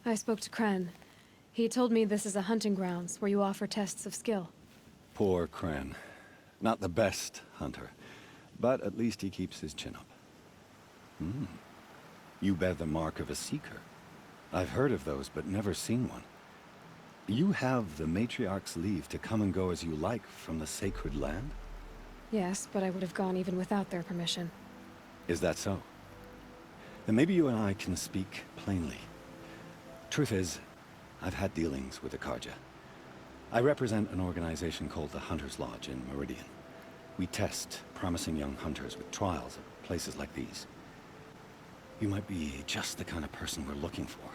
I spoke to Kren. He told me this is a hunting grounds where you offer tests of skill. Poor Kren. Not the best hunter, but at least he keeps his chin up. You bear the mark of a seeker. I've heard of those, but never seen one. You have the Matriarch's leave to come and go as you like from the sacred land? Yes, but I would have gone even without their permission. Is that so? Then maybe you and I can speak plainly. Truth is, I've had dealings with the Carja. I represent an organization called the Hunter's Lodge in Meridian. We test promising young hunters with trials at places like these. You might be just the kind of person we're looking for.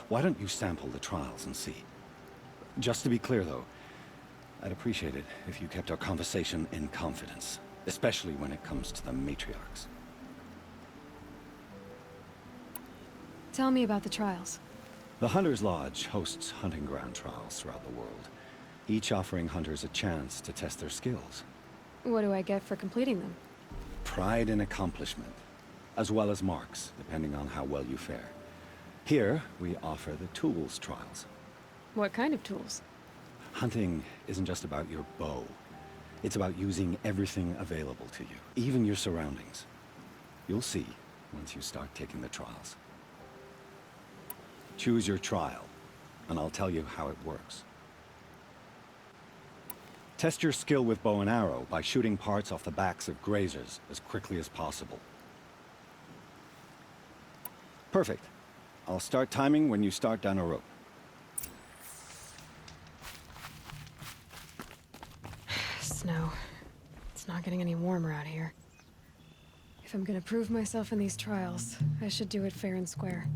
Why don't you sample the trials and see? Just to be clear, though, I'd appreciate it if you kept our conversation in confidence, especially when it comes to the Matriarchs. Tell me about the trials. The Hunter's Lodge hosts hunting ground trials throughout the world, each offering hunters a chance to test their skills. What do I get for completing them? Pride in accomplishment, as well as marks, depending on how well you fare. Here, we offer the tools trials. What kind of tools? Hunting isn't just about your bow. It's about using everything available to you, even your surroundings. You'll see once you start taking the trials. Choose your trial, and I'll tell you how it works. Test your skill with bow and arrow by shooting parts off the backs of grazers as quickly as possible. Perfect. I'll start timing when you start down a rope. Snow. It's not getting any warmer out here. If I'm gonna prove myself in these trials, I should do it fair and square.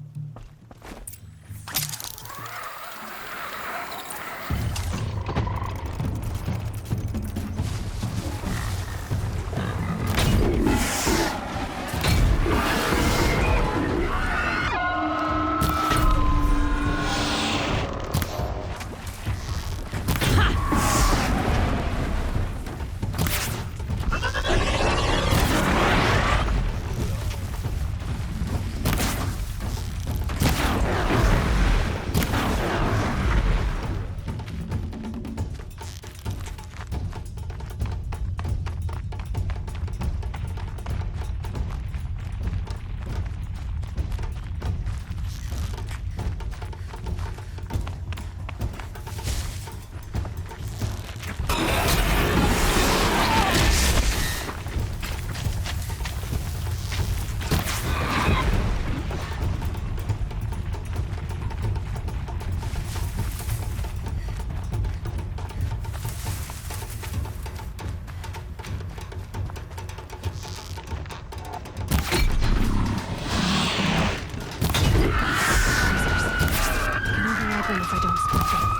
If I don't speak them.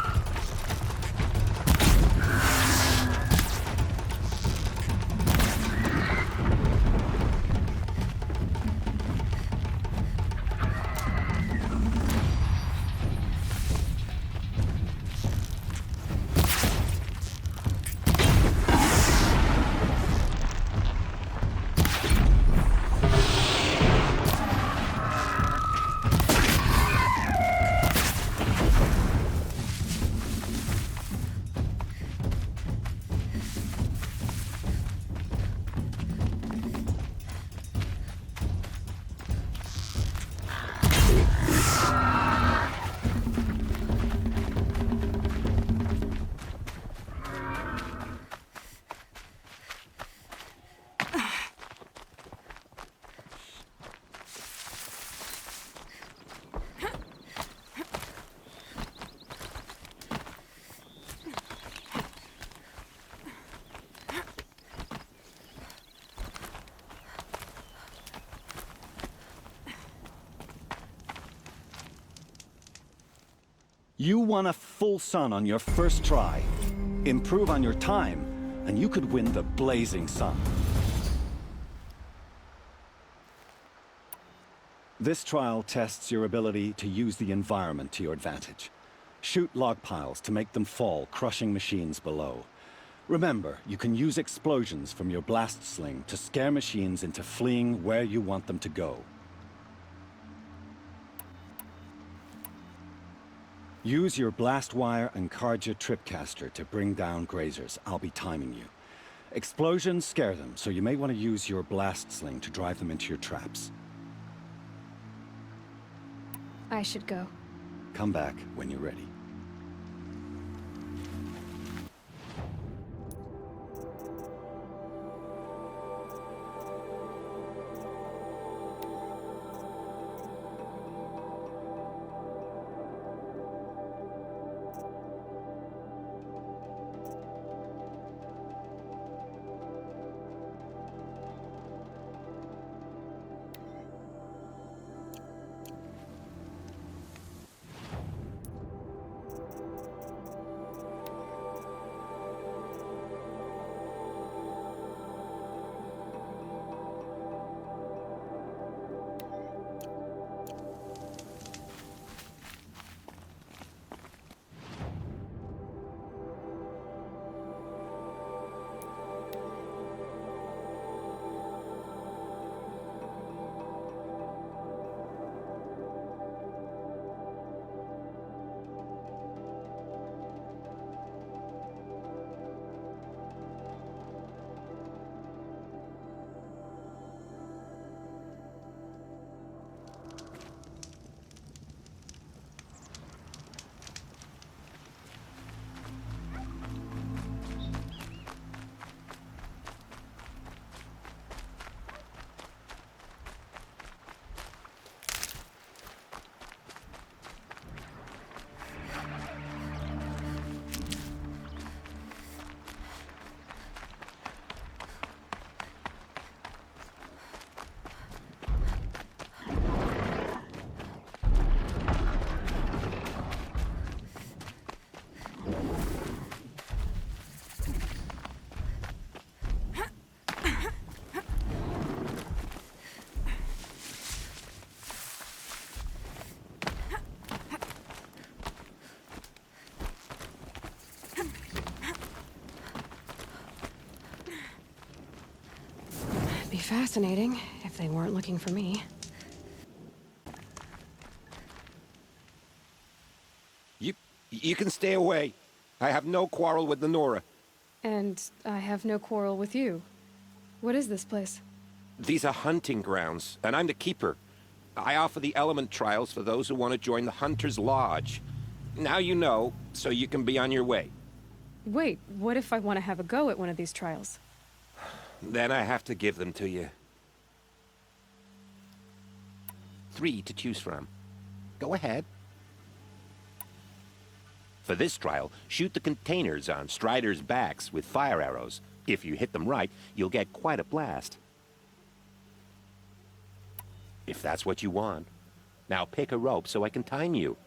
You won a full sun on your first try. Improve on your time, and you could win the Blazing Sun. This trial tests your ability to use the environment to your advantage. Shoot log piles to make them fall, crushing machines below. Remember, you can use explosions from your blast sling to scare machines into fleeing where you want them to go. Use your blast wire and Karja tripcaster to bring down grazers. I'll be timing you. Explosions scare them, so you may want to use your blast sling to drive them into your traps. I should go. Come back when you're ready. Be fascinating if they weren't looking for me. You can stay away. I have no quarrel with the Nora. And I have no quarrel with you. What is this place? These are hunting grounds, and I'm the keeper. I offer the element trials for those who want to join the Hunter's Lodge. Now you know, so you can be on your way. Wait, what if I want to have a go at one of these trials? Then I have to give them to you. 3 to choose from. Go ahead. For this trial, shoot the containers on Striders' backs with fire arrows. If you hit them right, you'll get quite a blast. If that's what you want. Now pick a rope so I can time you.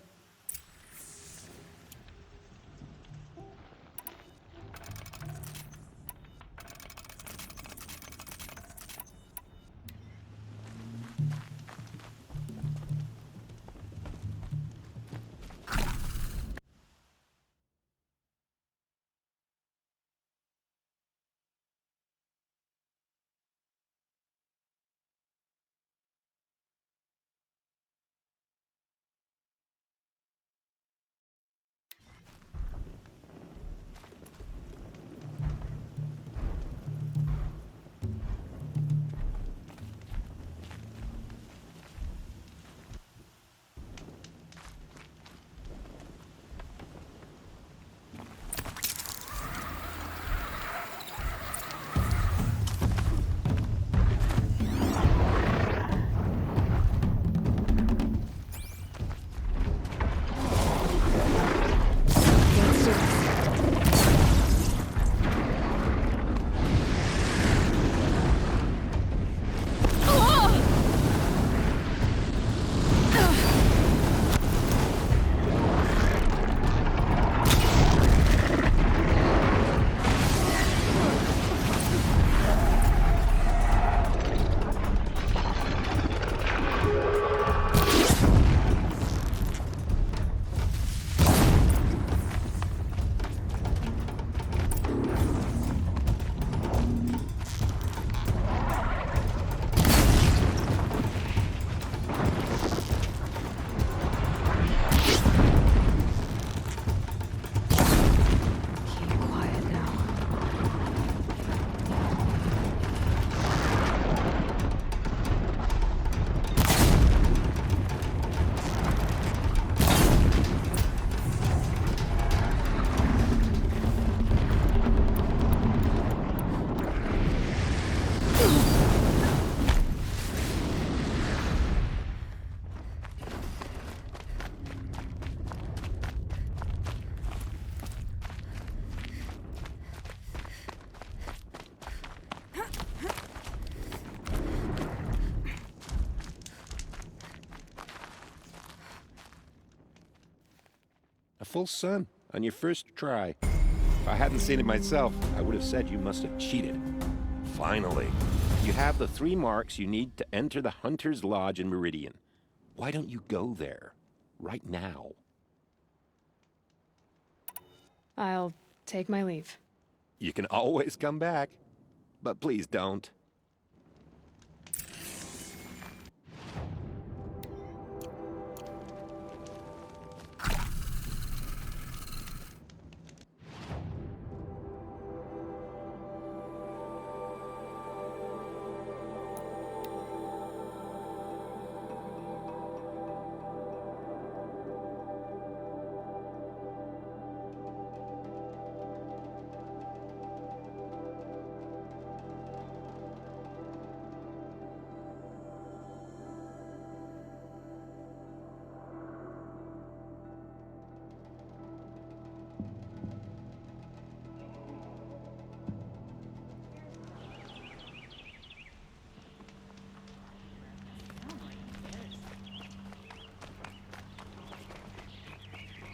A full sun on your first try. If I hadn't seen it myself, I would have said you must have cheated. Finally, you have the 3 marks you need to enter the Hunter's Lodge in Meridian. Why don't you go there? Right now. I'll take my leave. You can always come back. But please don't.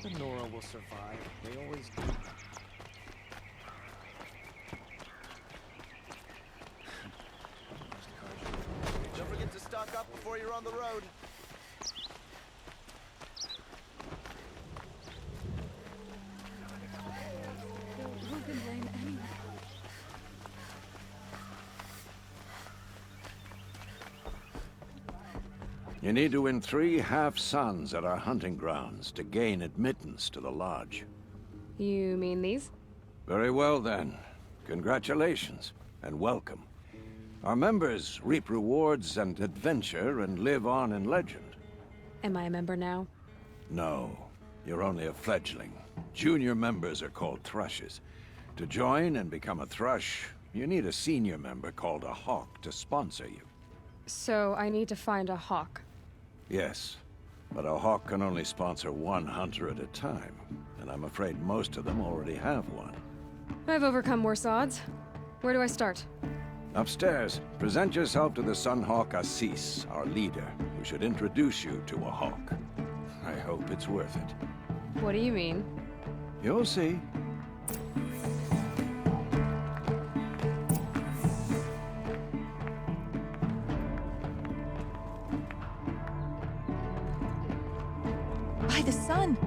The Nora will survive. They always do. Don't forget to stock up before you're on the road. Who can blame anyone? You need to win 3 half-suns at our hunting grounds to gain admittance to the lodge. You mean these? Very well then. Congratulations, and welcome. Our members reap rewards and adventure and live on in legend. Am I a member now? No, you're only a fledgling. Junior members are called thrushes. To join and become a thrush, you need a senior member called a hawk to sponsor you. So I need to find a hawk. Yes, but a hawk can only sponsor 1 hunter at a time, and I'm afraid most of them already have one. I've overcome worse odds. Where do I start? Upstairs, present yourself to the Sunhawk Assis, our leader, who should introduce you to a hawk. I hope it's worth it. What do you mean? You'll see. By the sun!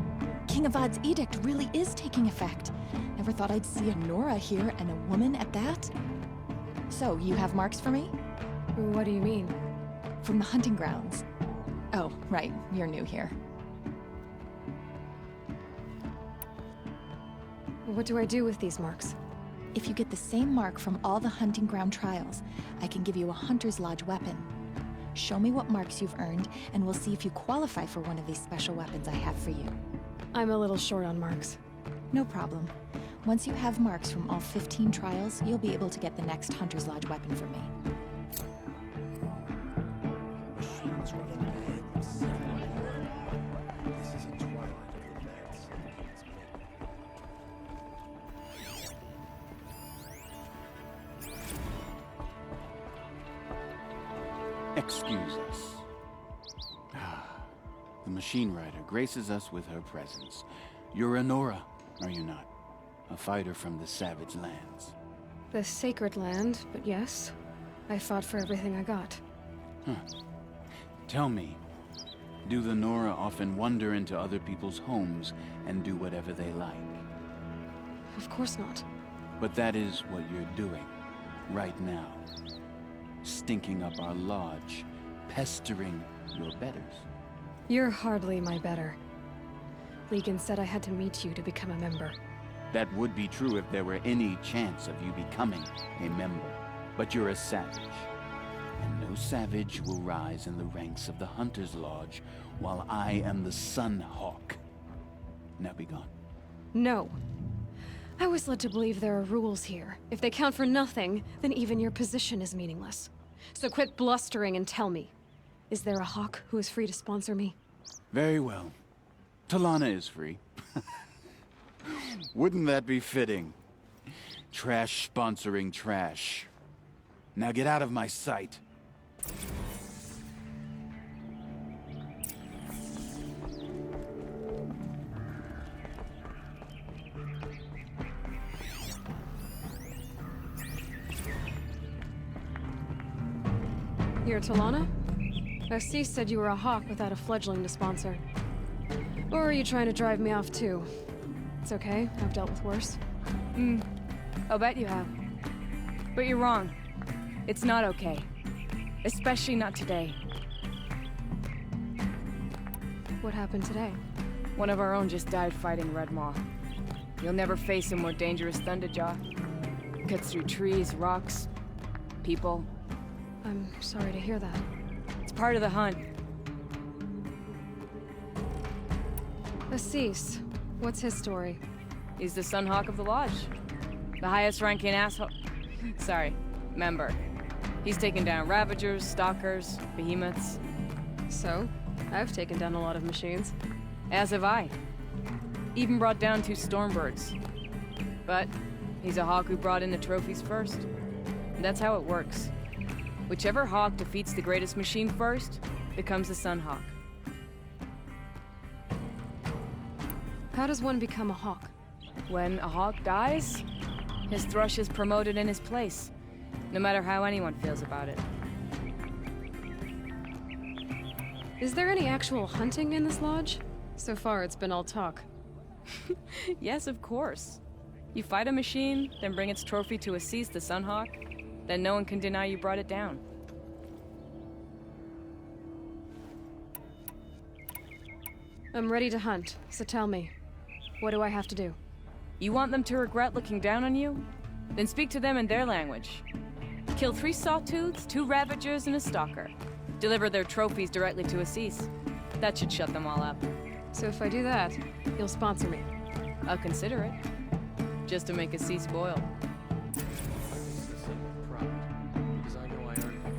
King Avad's edict really is taking effect. Never thought I'd see a Nora here, and a woman at that. So, you have marks for me? What do you mean? From the hunting grounds. Oh, right, you're new here. What do I do with these marks? If you get the same mark from all the hunting ground trials, I can give you a Hunter's Lodge weapon. Show me what marks you've earned, and we'll see if you qualify for one of these special weapons I have for you. I'm a little short on marks. No problem. Once you have marks from all 15 trials, you'll be able to get the next Hunter's Lodge weapon from me. Machines running ahead. This is a twilight of advanced sentience. Excuse us. The Machine Rider graces us with her presence. You're a Nora, are you not? A fighter from the Savage Lands. The Sacred Land, but yes. I fought for everything I got. Tell me, do the Nora often wander into other people's homes and do whatever they like? Of course not. But that is what you're doing, right now. Stinking up our lodge, pestering your betters. You're hardly my better. Legan said I had to meet you to become a member. That would be true if there were any chance of you becoming a member. But you're a savage. And no savage will rise in the ranks of the Hunter's Lodge while I am the Sun Hawk. Now be gone. No. I was led to believe there are rules here. If they count for nothing, then even your position is meaningless. So quit blustering and tell me. Is there a hawk who is free to sponsor me? Very well. Talana is free. Wouldn't that be fitting? Trash sponsoring trash. Now get out of my sight. You're Talana? Assis said you were a hawk without a fledgling to sponsor. Or are you trying to drive me off too? It's okay, I've dealt with worse. I'll bet you have. But you're wrong. It's not okay. Especially not today. What happened today? One of our own just died fighting Red Maw. You'll never face a more dangerous Thunderjaw. Cuts through trees, rocks, people. I'm sorry to hear that. It's part of the hunt. Assis, what's his story? He's the Sunhawk of the Lodge. The highest ranking asshole... Sorry, member. He's taken down Ravagers, Stalkers, Behemoths. So, I've taken down a lot of machines. As have I. Even brought down 2 Stormbirds. But he's a hawk who brought in the trophies first. That's how it works. Whichever hawk defeats the greatest machine first, becomes the Sunhawk. How does one become a hawk? When a hawk dies, his thrush is promoted in his place, no matter how anyone feels about it. Is there any actual hunting in this lodge? So far, it's been all talk. Yes, of course. You fight a machine, then bring its trophy to Assis the Sunhawk, then no one can deny you brought it down. I'm ready to hunt, so tell me. What do I have to do? You want them to regret looking down on you? Then speak to them in their language. Kill 3 Sawtooths, 2 Ravagers, and a Stalker. Deliver their trophies directly to Assis. That should shut them all up. So if I do that, you'll sponsor me. I'll consider it. Just to make Assis spoil. Proud. Because I know I earned it.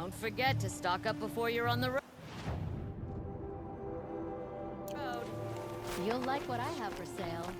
Don't forget to stock up before you're on the road. You'll like what I have for sale.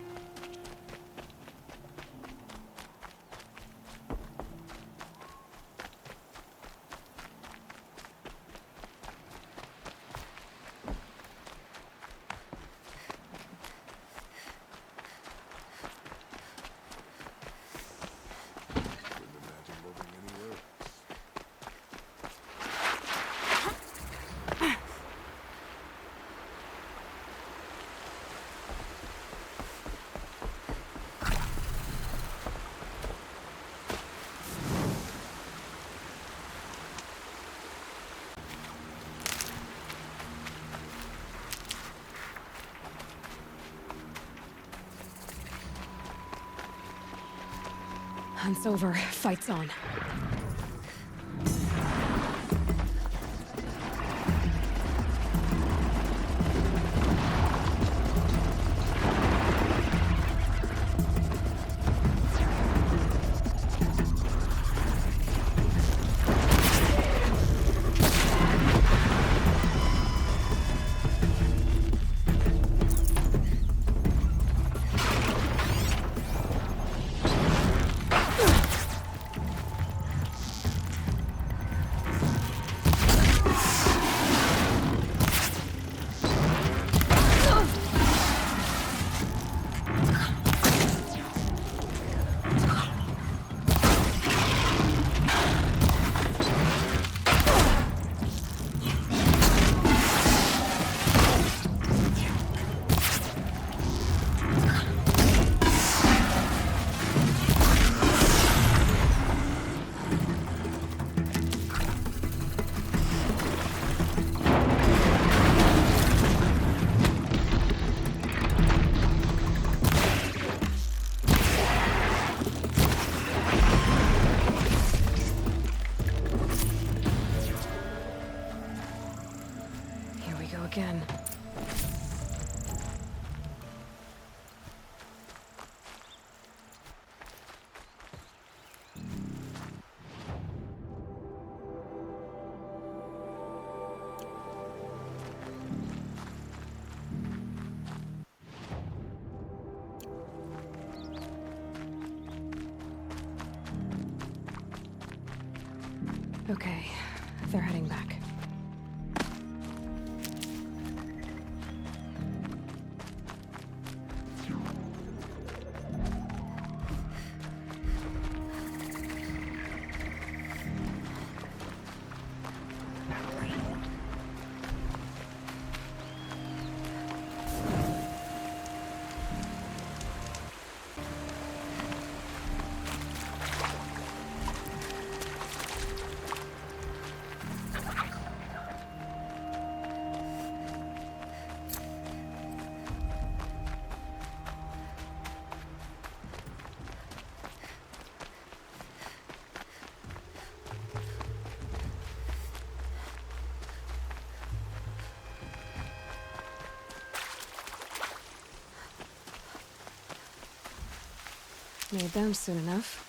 Hunt's over. Fight's on. Again. Okay, they're heading back. Made them soon enough.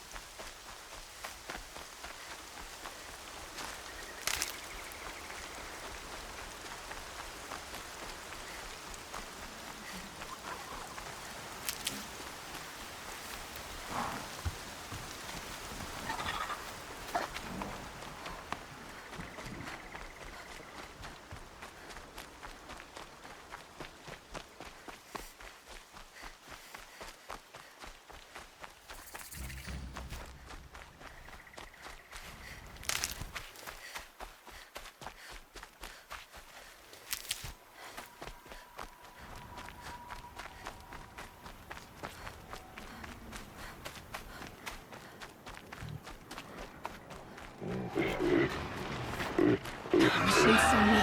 She's on me.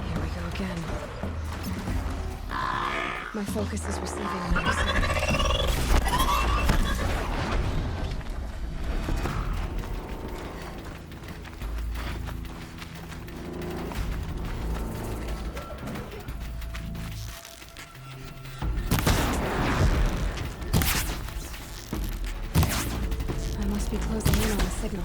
Here we go again. My focus is receiving another signal. must be closing in on the signal.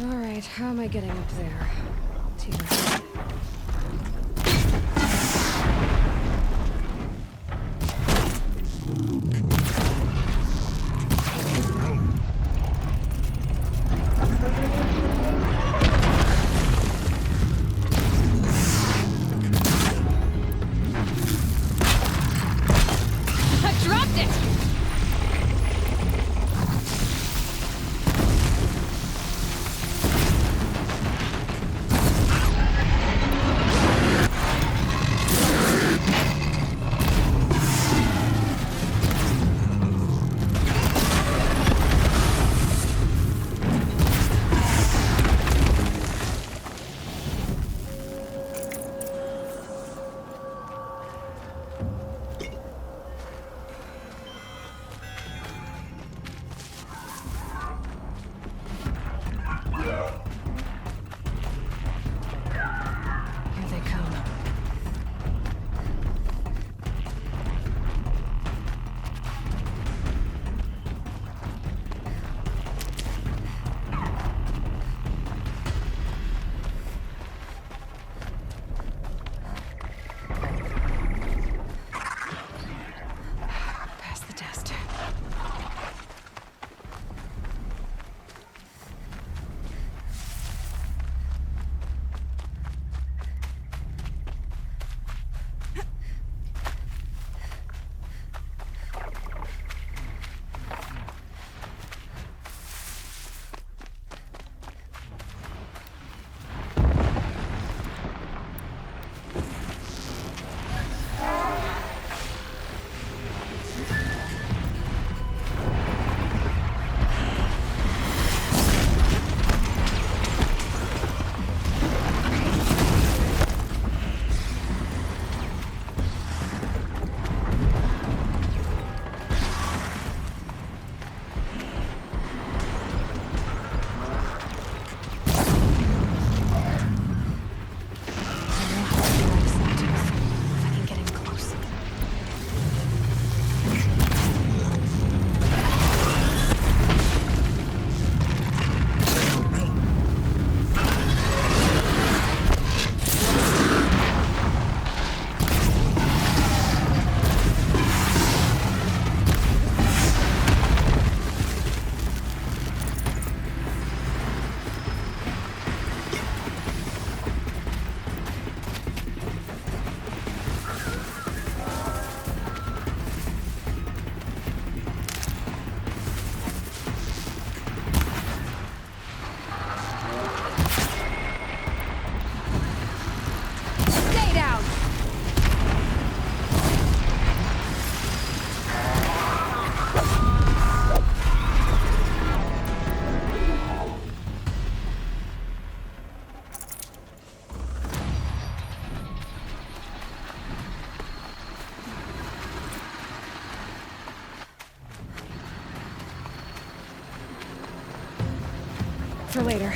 Alright, how am I getting up there? To your head. I dropped it! Here they come. Past the test. Stay down! For later.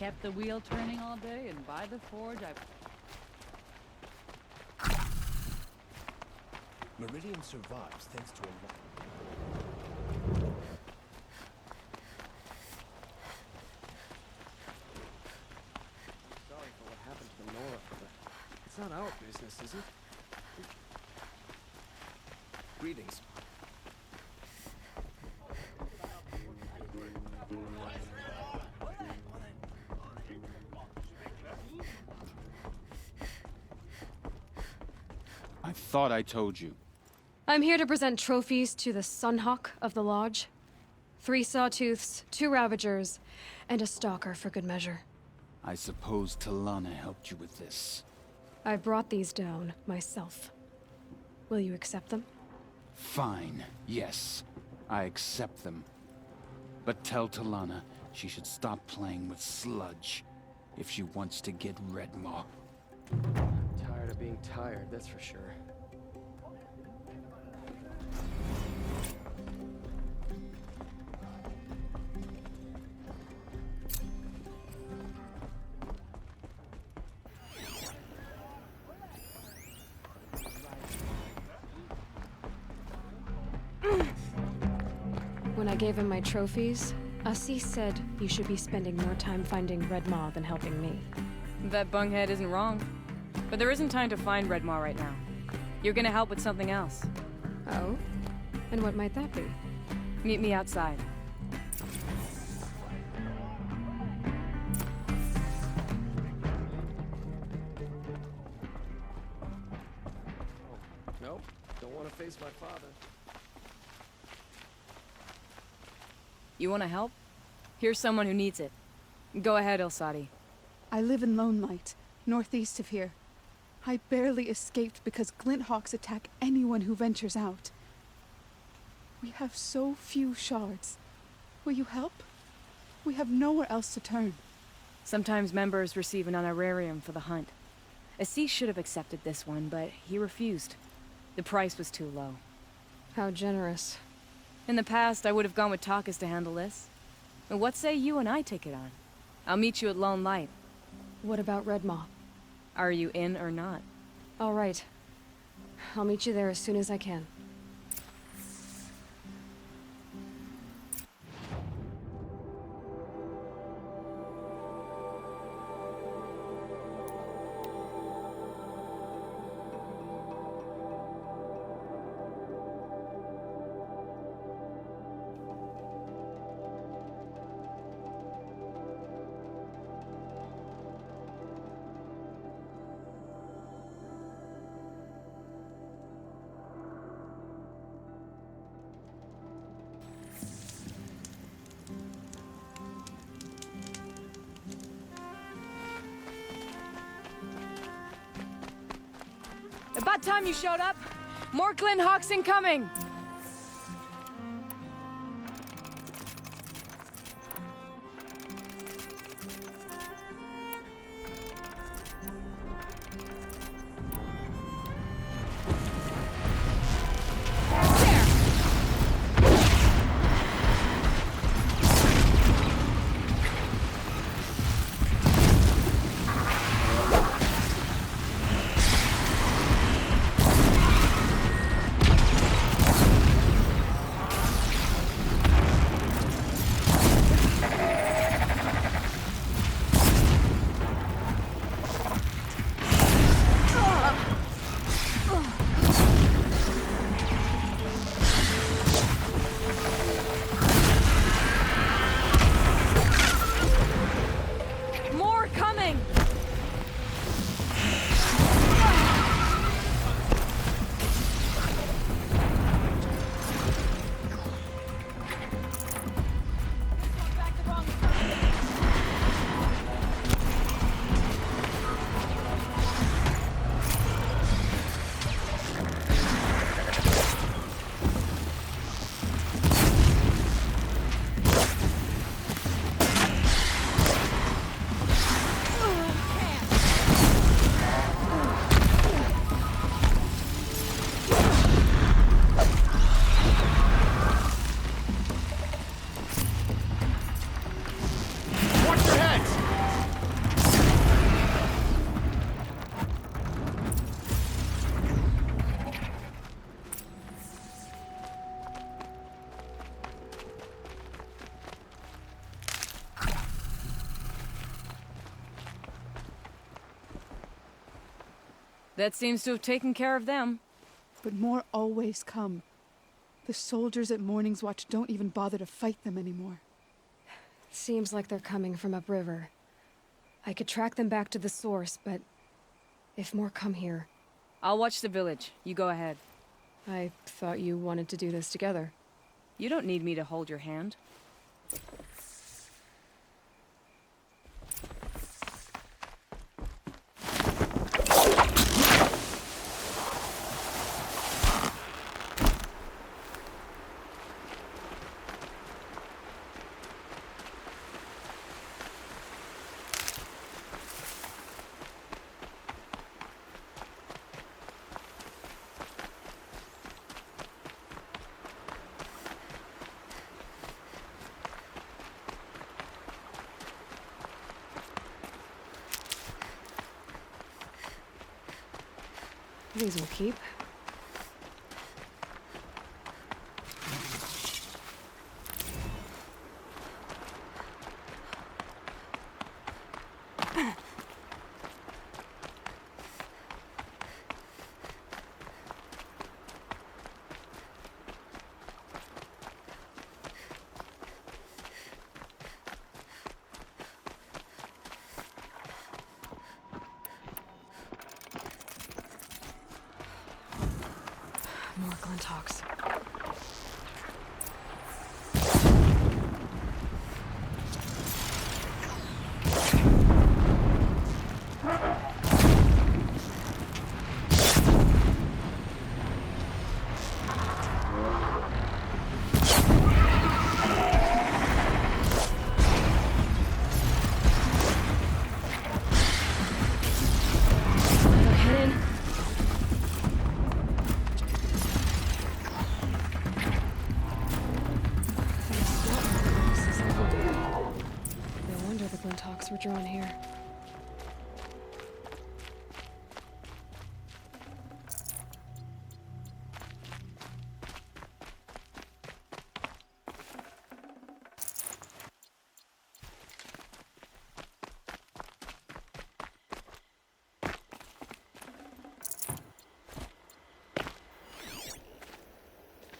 kept the wheel turning all day, and by the forge, Meridian survives thanks to a lot. Sorry for what happened to the Nora, but it's not our business, is it? Greetings. I thought I told you. I'm here to present trophies to the Sunhawk of the Lodge. 3 Sawtooths, 2 Ravagers, and a Stalker for good measure. I suppose Talana helped you with this. I brought these down myself. Will you accept them? Fine, yes. I accept them. But tell Talana she should stop playing with sludge if she wants to get Redmaw. Tired of being tired, that's for sure. When I gave him my trophies, Assis said you should be spending more time finding Redmaw than helping me. That bunghead isn't wrong. But there isn't time to find Redmaw right now. You're gonna help with something else. Oh? And what might that be? Meet me outside. Nope, don't want to face my father. You wanna help? Here's someone who needs it. Go ahead, Ilsati. I live in Lone Light, northeast of here. I barely escaped because Glint Hawks attack anyone who ventures out. We have so few shards. Will you help? We have nowhere else to turn. Sometimes members receive an honorarium for the hunt. Assis should have accepted this one, but he refused. The price was too low. How generous. In the past, I would have gone with Takas to handle this. And what say you and I take it on? I'll meet you at Lone Light. What about Redmaw? Are you in or not? All right. I'll meet you there as soon as I can. About time you showed up! More Glint Hawks incoming! That seems to have taken care of them. But more always come. The soldiers at Morning's Watch don't even bother to fight them anymore. Seems like they're coming from upriver. I could track them back to the source, but if more come here... I'll watch the village. You go ahead. I thought you wanted to do this together. You don't need me to hold your hand. These will keep. More Glinthawks. Glinthawks were drawn here.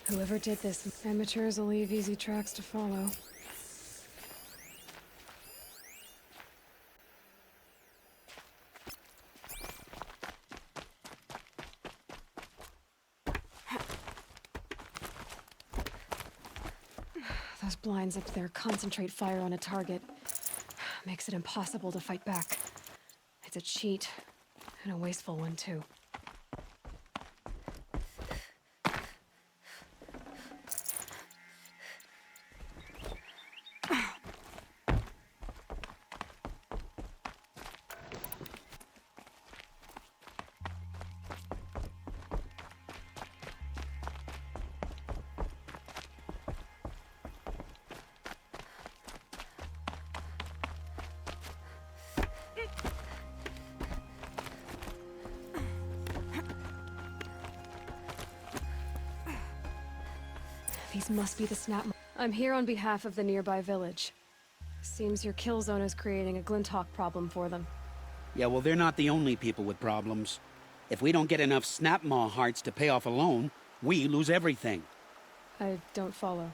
Whoever did this, amateurs will leave easy tracks to follow. Those blinds up there concentrate fire on a target. Makes it impossible to fight back. It's a cheat, and a wasteful one too. These must be the snap. I'm here on behalf of the nearby village. Seems your kill zone is creating a Glinthawk problem for them. Yeah, well, they're not the only people with problems. If we don't get enough Snapmaw hearts to pay off a loan, we lose everything. I don't follow.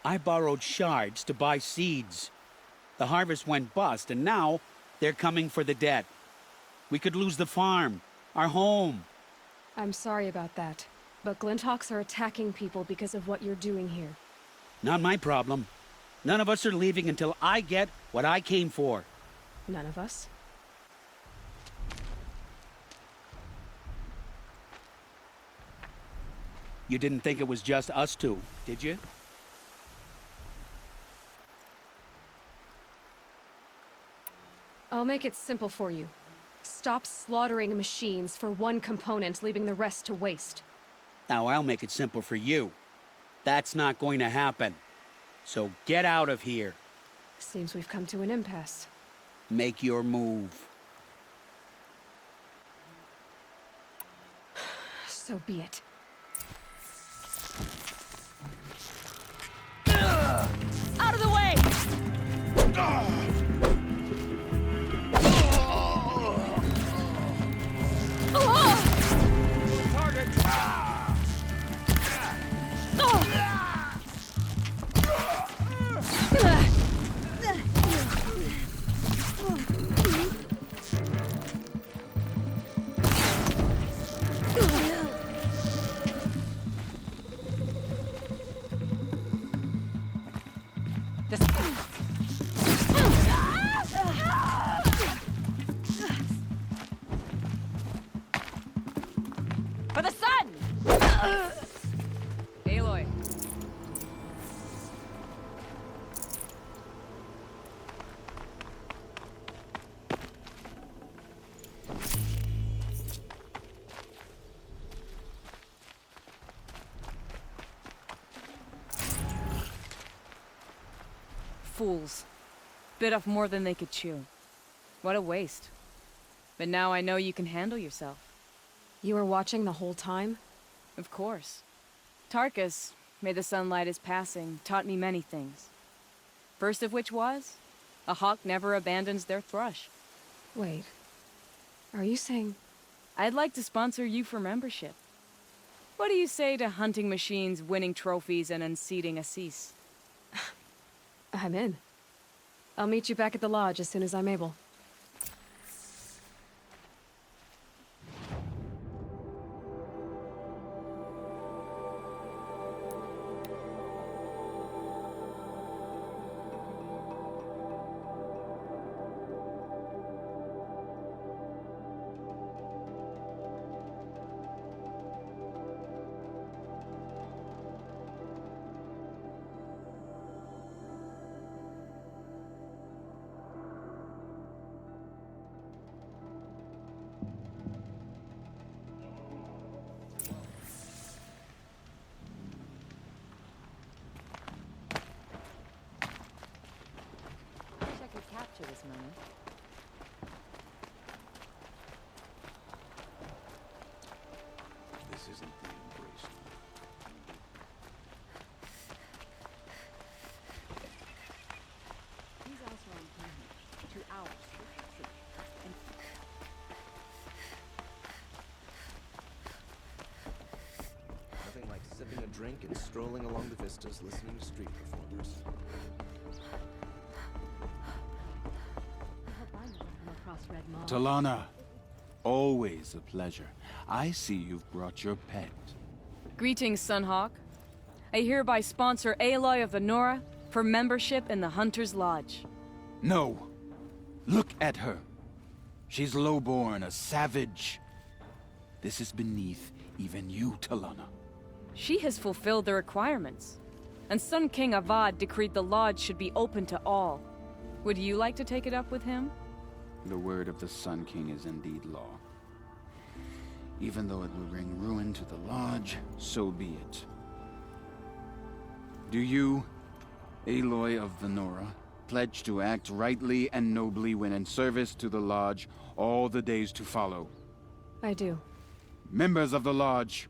I borrowed shards to buy seeds. The harvest went bust, and now they're coming for the debt. We could lose the farm, our home. I'm sorry about that, but Glinthawks are attacking people because of what you're doing here. Not my problem. None of us are leaving until I get what I came for. None of us? You didn't think it was just us two, did you? I'll make it simple for you. Stop slaughtering machines for one component, leaving the rest to waste. Now I'll make it simple for you. That's not going to happen. So get out of here. Seems we've come to an impasse. Make your move. So be it. Out of the way! Oh! Aloy. Fools. Bit off more than they could chew. What a waste. But now I know you can handle yourself. You were watching the whole time? Of course. Tarkus, may the sunlight is passing, taught me many things. First of which was, a hawk never abandons their thrush. Wait. Are you saying... I'd like to sponsor you for membership. What do you say to hunting machines, winning trophies, and unseating Assis? I'm in. I'll meet you back at the lodge as soon as I'm able. Capture this moment. This isn't the embrace. These also are important to our safety. And Nothing like sipping a drink and strolling along the vistas listening to street performers. Talana, always a pleasure. I see you've brought your pet. Greetings, Sunhawk. I hereby sponsor Aloy of the Nora for membership in the Hunter's Lodge. No. Look at her. She's lowborn, a savage. This is beneath even you, Talana. She has fulfilled the requirements. And Sun King Avad decreed the lodge should be open to all. Would you like to take it up with him? The word of the Sun King is indeed law. Even though it will bring ruin to the lodge, so be it. Do you, Aloy of the Nora, pledge to act rightly and nobly when in service to the lodge all the days to follow? I do. Members of the lodge,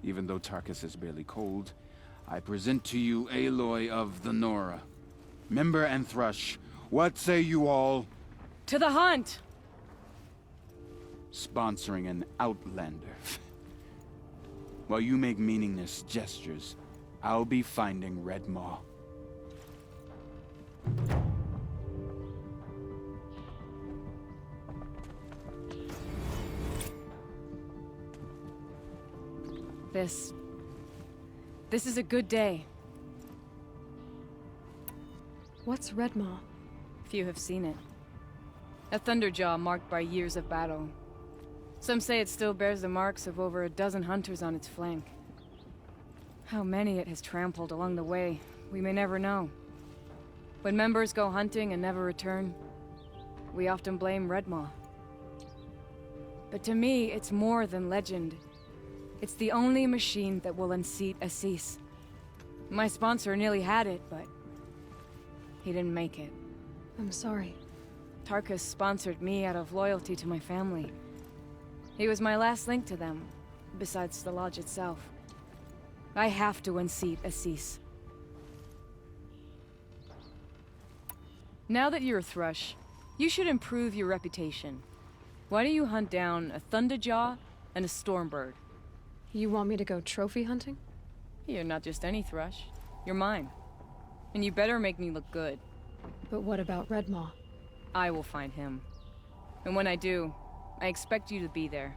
even though Tarkus is barely cold, I present to you Aloy of the Nora. Member and Thrush, what say you all? To the hunt! Sponsoring an outlander. While you make meaningless gestures, I'll be finding Red Maw. This is a good day. What's Red Maw? Few have seen it. A thunderjaw marked by years of battle. Some say it still bears the marks of over a dozen hunters on its flank. How many it has trampled along the way, we may never know. When members go hunting and never return, we often blame Red Maw. But to me, it's more than legend. It's the only machine that will unseat Assis. My sponsor nearly had it, but he didn't make it. I'm sorry. Tarkus sponsored me out of loyalty to my family. He was my last link to them, besides the lodge itself. I have to unseat Assis. Now that you're a Thrush, you should improve your reputation. Why don't you hunt down a Thunderjaw and a Stormbird? You want me to go trophy hunting? You're not just any Thrush. You're mine. And you better make me look good. But what about Red Maw? I will find him. And when I do, I expect you to be there.